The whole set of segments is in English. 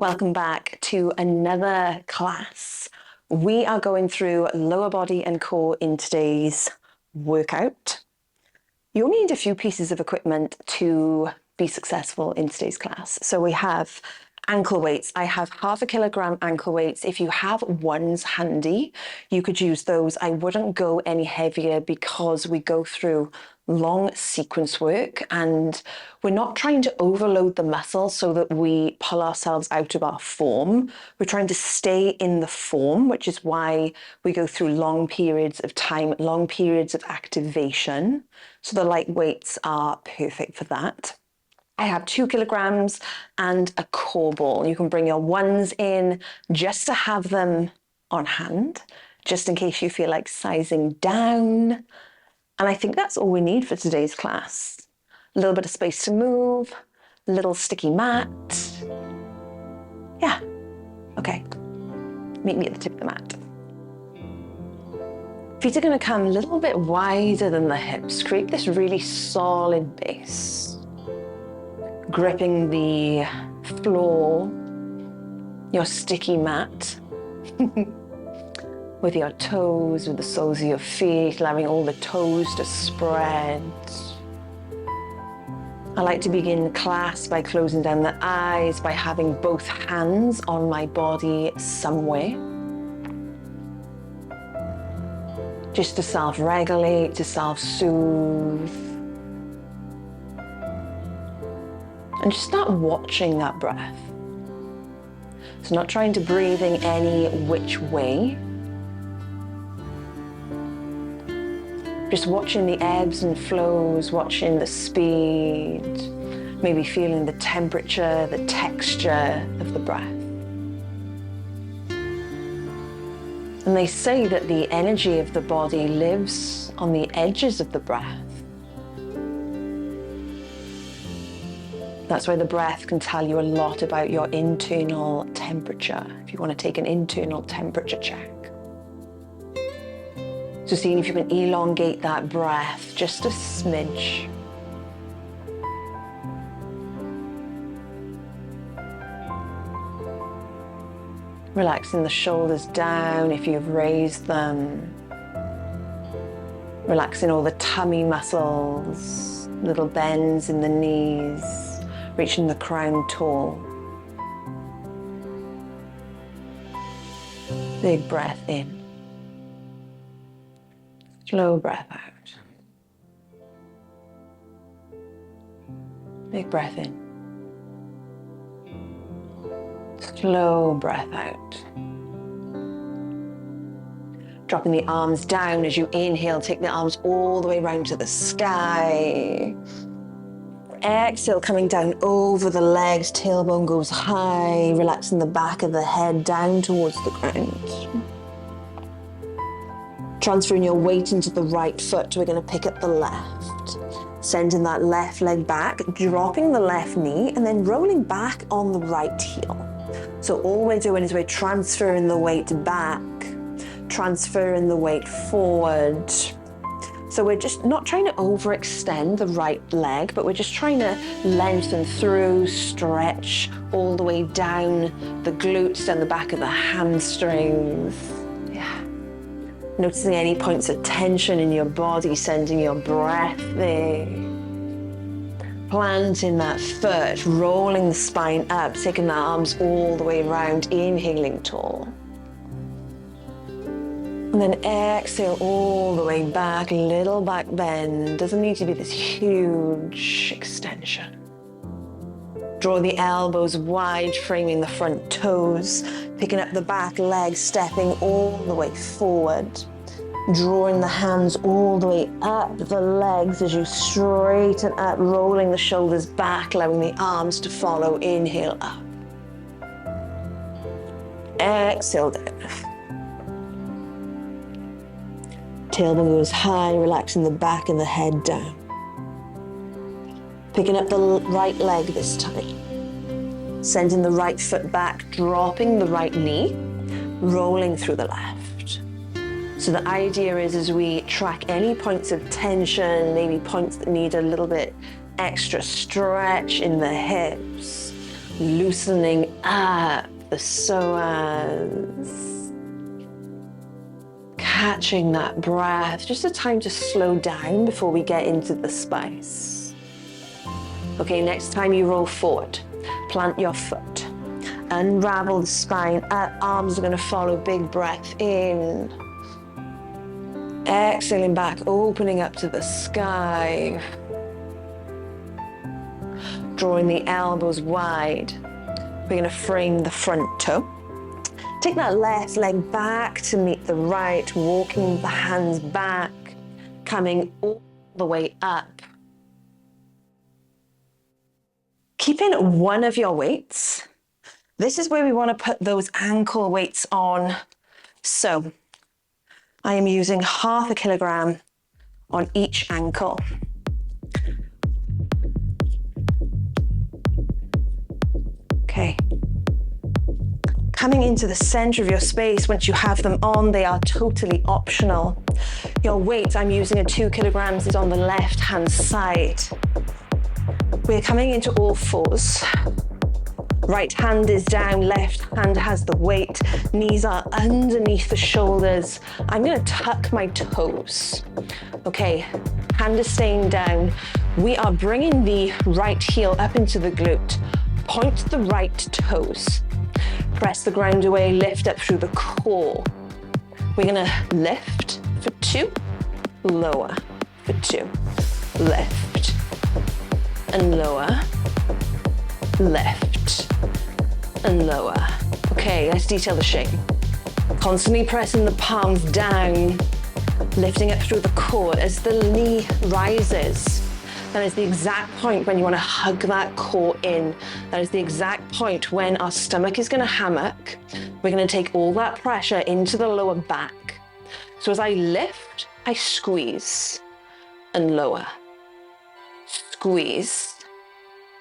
Welcome back to another class. We are going through lower body and core in today's workout. You only need a few pieces of equipment to be successful in today's class. So we have ankle weights. I have 1/2 kilogram ankle weights. If you have ones handy, you could use those. I wouldn't go any heavier because we go through long sequence work and we're not trying to overload the muscle so that we pull ourselves out of our form. We're trying to stay in the form, which is why we go through long periods of time, long periods of activation. So the light weights are perfect for that. I have 2 kilograms and a core ball. You can bring your ones in just to have them on hand, just in case you feel like sizing down. And I think that's all we need for today's class. A little bit of space to move, a little sticky mat. Yeah, okay. Meet me at the tip of the mat. Feet are gonna come a little bit wider than the hips. Create this really solid base. Gripping the floor, your sticky mat, with your toes, with the soles of your feet, allowing all the toes to spread. I like to begin the class by closing down the eyes, by having both hands on my body somewhere. Just to self-regulate, to self-soothe. And just start watching that breath. So not trying to breathe in any which way. Just watching the ebbs and flows, watching the speed, maybe feeling the temperature, the texture of the breath. And they say that the energy of the body lives on the edges of the breath. That's why the breath can tell you a lot about your internal temperature, if you want to take an internal temperature check. So seeing if you can elongate that breath just a smidge. Relaxing the shoulders down if you've raised them. Relaxing all the tummy muscles, little bends in the knees. Reaching the crown tall. Big breath in. Slow breath out. Big breath in. Slow breath out. Dropping the arms down as you inhale, take the arms all the way around to the sky. Exhale, coming down over the legs, tailbone goes high, relaxing the back of the head down towards the ground. Transferring your weight into the right foot, we're going to pick up the left. Sending that left leg back, dropping the left knee, and then rolling back on the right heel. So all we're doing is we're transferring the weight back, transferring the weight forward. So we're just not trying to overextend the right leg, but we're just trying to lengthen through, stretch all the way down the glutes, down the back of the hamstrings. Yeah. Noticing any points of tension in your body, sending your breath there. Planting that foot, rolling the spine up, taking the arms all the way around, inhaling tall. And then exhale all the way back, little back bend. Doesn't need to be this huge extension. Draw the elbows wide, framing the front toes, picking up the back leg, stepping all the way forward. Drawing the hands all the way up the legs as you straighten up, rolling the shoulders back, allowing the arms to follow. Inhale up. Exhale down. Tailbone goes high, relaxing the back and the head down. Picking up the right leg this time. Sending the right foot back, dropping the right knee, rolling through the left. So the idea is as we track any points of tension, maybe points that need a little bit extra stretch in the hips, loosening up the psoas. Catching that breath, just a time to slow down before we get into the spice. Okay, next time you roll forward, plant your foot, unravel the spine, arms are gonna follow, big breath in. Exhaling back, opening up to the sky. Drawing the elbows wide. We're gonna frame the front toe. Take that left leg back to meet the right, walking the hands back, coming all the way up. Keeping one of your weights. This is where we want to put those ankle weights on. So I am using 1/2 kilogram on each ankle. Okay. Coming into the center of your space, once you have them on, they are totally optional. Your weight, I'm using a 2 kilograms, is on the left-hand side. We're coming into all fours. Right hand is down, left hand has the weight. Knees are underneath the shoulders. I'm gonna tuck my toes. Okay, hand is staying down. We are bringing the right heel up into the glute. Point the right toes. Press the ground away, lift up through the core. We're gonna lift for 2, lower for 2, lift and lower, lift and lower. Okay, let's detail the shape. Constantly pressing the palms down, lifting up through the core as the knee rises. That is the exact point when you want to hug that core in. That is the exact point when our stomach is going to hammock. We're going to take all that pressure into the lower back. So as I lift, I squeeze and lower. Squeeze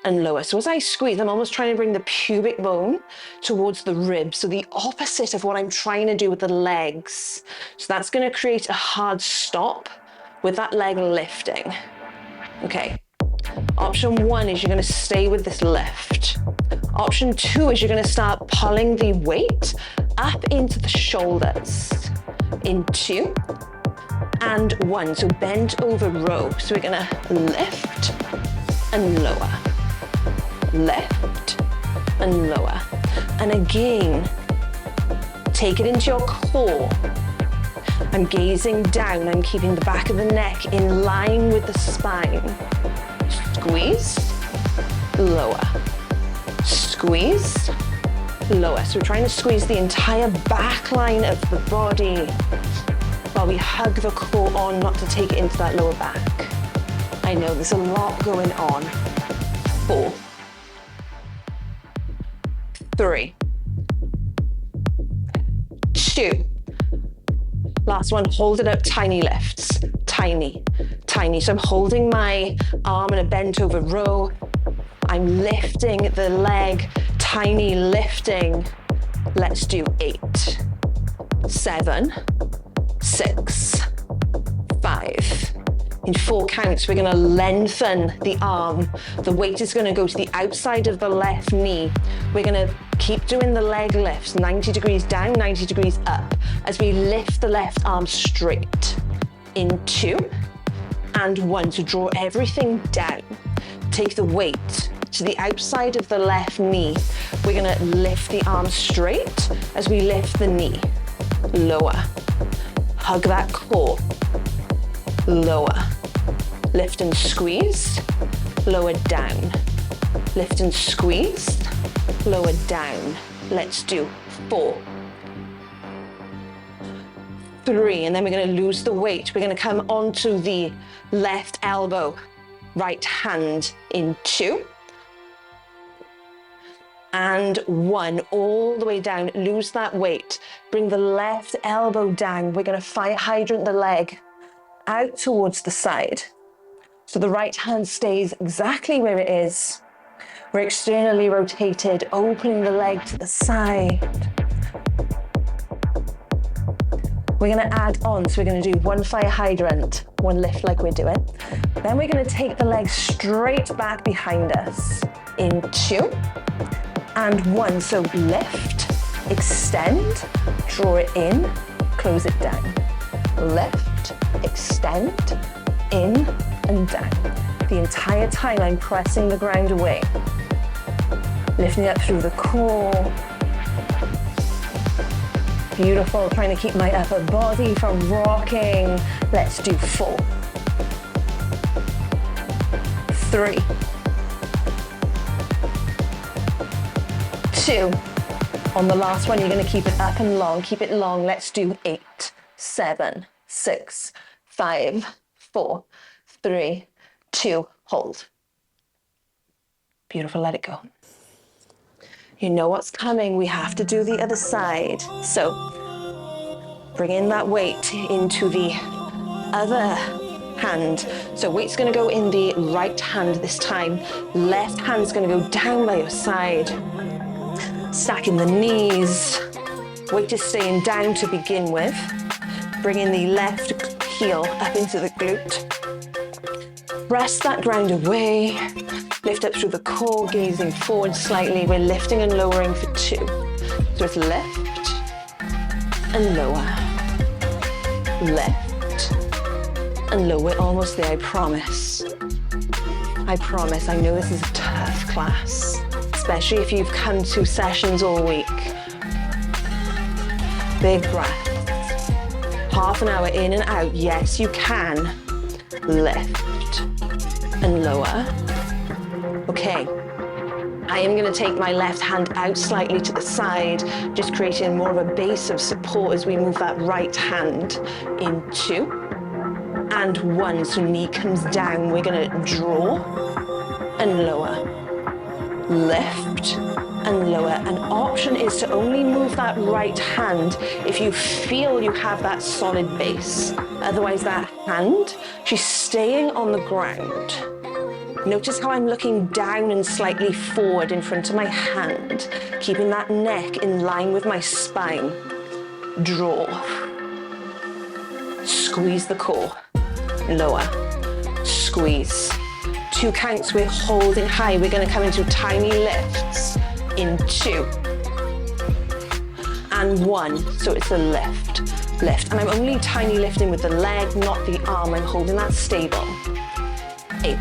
and lower. So as I squeeze, I'm almost trying to bring the pubic bone towards the ribs. So the opposite of what I'm trying to do with the legs. So that's going to create a hard stop with that leg lifting. Okay, option 1 is you're going to stay with this lift. Option 2 is you're going to start pulling the weight up into the shoulders. In 2 and 1, so bent over row. So we're going to lift and lower, lift and lower. And again, take it into your core. I'm gazing down, I'm keeping the back of the neck in line with the spine. Squeeze, lower, squeeze, lower. So we're trying to squeeze the entire back line of the body while we hug the core on, not to take it into that lower back. I know there's a lot going on. 4, 3, 2. Last one, hold it up, tiny lifts, tiny, tiny. So I'm holding my arm in a bent over row. I'm lifting the leg, tiny lifting. Let's do 8, 7, 6, 5. In 4 counts, we're gonna lengthen the arm. The weight is gonna go to the outside of the left knee. We're gonna keep doing the leg lifts, 90 degrees down, 90 degrees up, as we lift the left arm straight. In 2 and 1, so draw everything down. Take the weight to the outside of the left knee. We're gonna lift the arm straight as we lift the knee. Lower, hug that core. Lower, lift and squeeze, lower down, lift and squeeze, lower down. Let's do 4, 3, and then we're going to lose the weight. We're going to come onto the left elbow, right hand in 2 and 1, all the way down. Lose that weight. Bring the left elbow down. We're going to fire hydrant the leg out towards the side. So the right hand stays exactly where it is. We're externally rotated, opening the leg to the side. We're gonna add on, so we're gonna do 1 fire hydrant, 1 lift like we're doing. Then we're gonna take the leg straight back behind us in 2 and 1. So lift, extend, draw it in, close it down. Lift, extend, in and down. The entire time I'm pressing the ground away. Lifting up through the core. Beautiful, trying to keep my upper body from rocking. Let's do 4, 3, 2. On the last one, you're going to keep it up and long. Keep it long. Let's do 8, 7, 6, 5, 4, 3, 2. Hold. Beautiful, let it go. You know what's coming. We have to do the other side. So bring in that weight into the other hand. So weight's going to go in the right hand this time. Left hand's going to go down by your side. Stacking the knees. Weight is staying down to begin with. Bringing the left heel up into the glute. Press that ground away. Lift up through the core, gazing forward slightly. We're lifting and lowering for 2. So it's lift and lower. Lift and lower. We're almost there, I promise. I promise. I know this is a tough class, especially if you've come 2 sessions all week. Big breath. Half an hour in and out. Yes, you can. Lift and lower. Okay, I am going to take my left hand out slightly to the side, just creating more of a base of support as we move that right hand in 2 and 1. So knee comes down. We're going to draw and lower, lift and lower. An option is to only move that right hand if you feel you have that solid base. Otherwise, that hand, she's staying on the ground. Notice how I'm looking down and slightly forward in front of my hand, keeping that neck in line with my spine. Draw. Squeeze the core. Lower. Squeeze. 2 counts, we're holding high. We're going to come into tiny lifts in 2 and 1. So it's a lift. Lift. And I'm only tiny lifting with the leg, not the arm. I'm holding that stable. 8,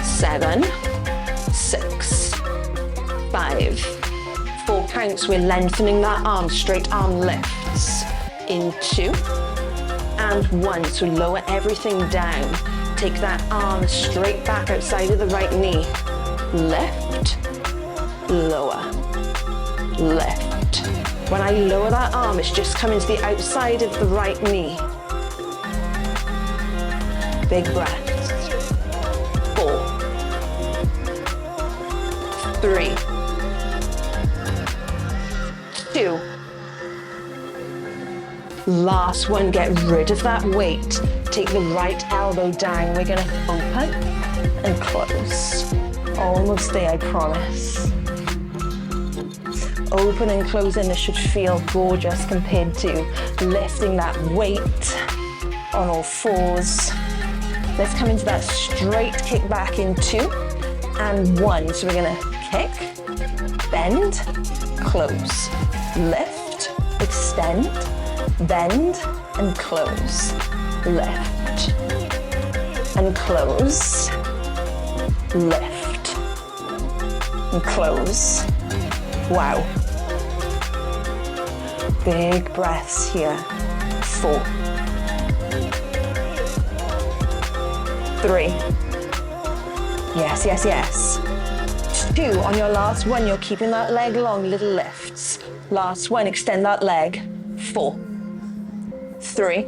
7, 6, 5, 4 counts. We're lengthening that arm, straight arm lifts in 2 and 1. So lower everything down. Take that arm straight back outside of the right knee. Lift, lower, lift. When I lower that arm, it's just coming to the outside of the right knee. Big breath. 4, 3, 2. Last one, get rid of that weight. Take the right elbow down. We're going to open and close. Almost there, I promise. Open and close in. This should feel gorgeous compared to lifting that weight on all 4s. Let's come into that straight kick back in 2 and 1. So we're going to kick, bend, close, lift, extend, bend and close, lift and close, lift and close. Wow. Big breaths here. 4, 3. Yes, yes, yes. 2. On your last one, you're keeping that leg long, little lifts. Last one, extend that leg. 4, 3,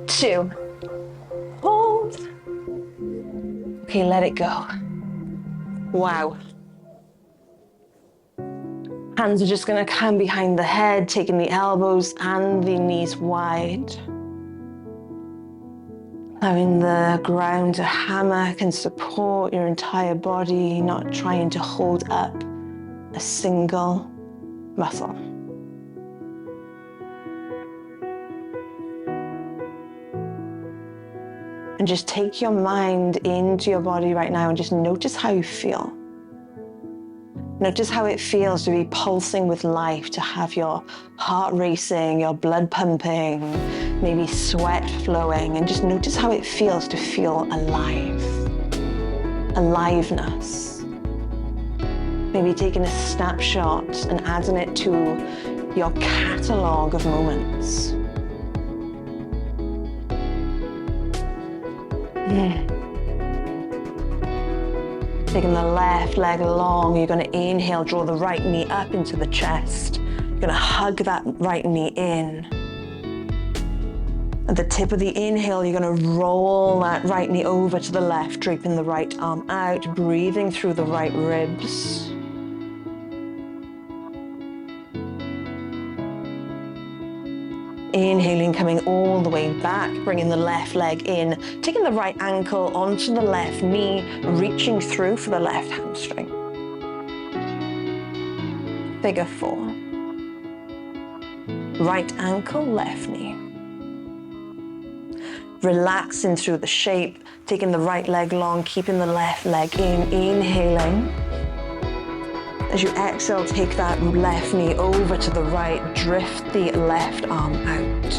2. Hold. Okay, let it go. Wow. Hands are just going to come behind the head, taking the elbows and the knees wide. Allowing the ground to hammock and support your entire body, not trying to hold up a single muscle. And just take your mind into your body right now and just notice how you feel. Notice how it feels to be pulsing with life, to have your heart racing, your blood pumping, maybe sweat flowing, and just notice how it feels to feel alive. Aliveness. Maybe taking a snapshot and adding it to your catalogue of moments. Taking the left leg long, you're going to inhale, draw the right knee up into the chest. You're going to hug that right knee in. At the tip of the inhale, you're going to roll that right knee over to the left, draping the right arm out, breathing through the right ribs. Inhaling, coming all the way back, bringing the left leg in, taking the right ankle onto the left knee, reaching through for the left hamstring. Figure 4. Right ankle, left knee. Relaxing through the shape, taking the right leg long, keeping the left leg in, inhaling. As you exhale, take that left knee over to the right, drift the left arm out.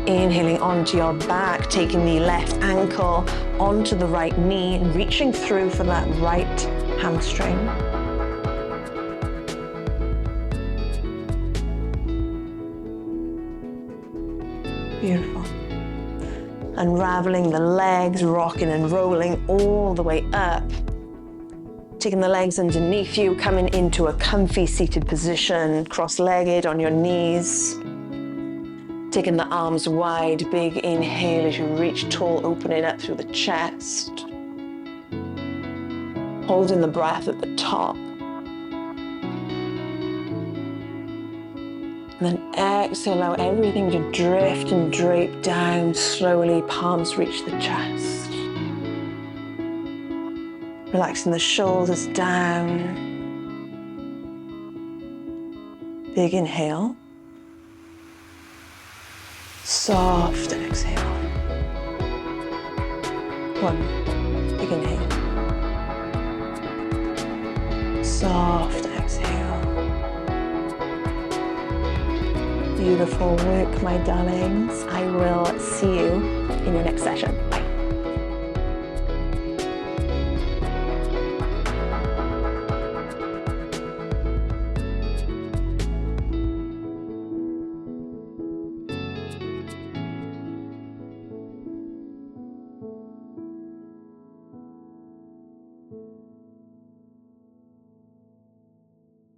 Inhaling onto your back, taking the left ankle onto the right knee, reaching through for that right hamstring. Beautiful. Unraveling the legs, rocking and rolling all the way up. Taking the legs underneath you, coming into a comfy seated position, cross-legged on your knees. Taking the arms wide, big inhale as you reach tall, opening up through the chest. Holding the breath at the top. And then exhale, allow everything to drift and drape down slowly, palms reach the chest. Relaxing the shoulders down. Big inhale. Soft exhale. 1, big inhale. Soft exhale. Beautiful work, my darlings. I will see you in your next session.